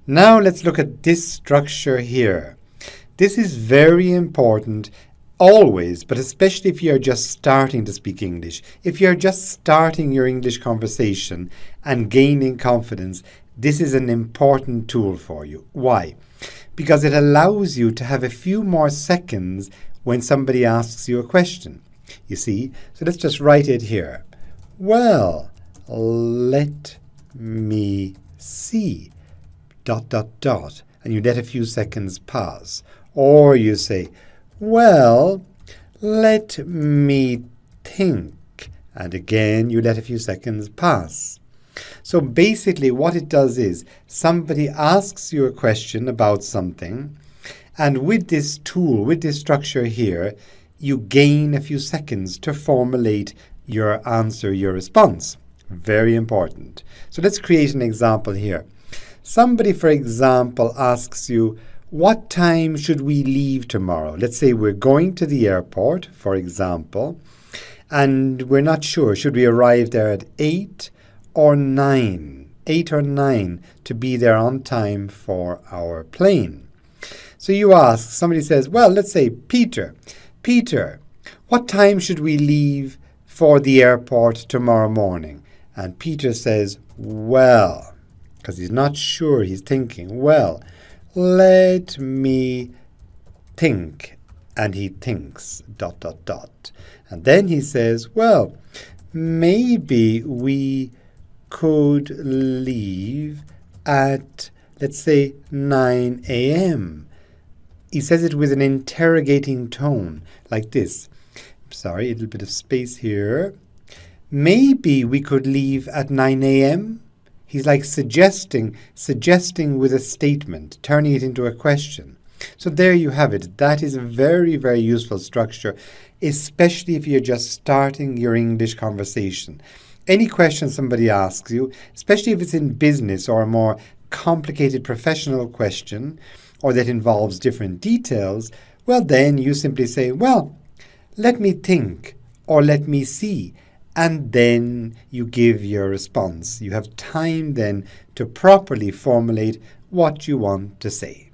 Now let's look at this structure here. This is very important always, but especially if you're just starting to speak English. If you're just starting your English conversation and gaining confidence, this is an important tool for you. Why? Because it allows you to have a few more seconds when somebody asks you a question. You see? So let's just write it here. Well, let me see. ... And you let a few seconds pass. Or you say, well, let me think. And again, you let a few seconds pass. So basically what it does is somebody asks you a question about something, and with this tool, with this structure here, you gain a few seconds to formulate your answer, your response. Very important. So let's create an example here. Somebody, for example, asks you, what time should we leave tomorrow? Let's say we're going to the airport, for example, and we're not sure. Should we arrive there at 8 or 9? 8 or 9 to be there on time for our plane. So you ask, somebody says, well, let's say, Peter, what time should we leave for the airport tomorrow morning? And Peter says, well, because he's not sure, he's thinking, well, let me think. And he thinks, ... And then he says, well, maybe we could leave at, let's say, 9 a.m. He says it with an interrogating tone, like this. Sorry, a little bit of space here. Maybe we could leave at 9 a.m.? He's like suggesting with a statement, turning it into a question. So there you have it. That is a very, very useful structure, especially if you're just starting your English conversation. Any question somebody asks you, especially if it's in business or a more complicated professional question, or that involves different details, well then you simply say, well, let me think, or let me see. And then you give your response. You have time then to properly formulate what you want to say.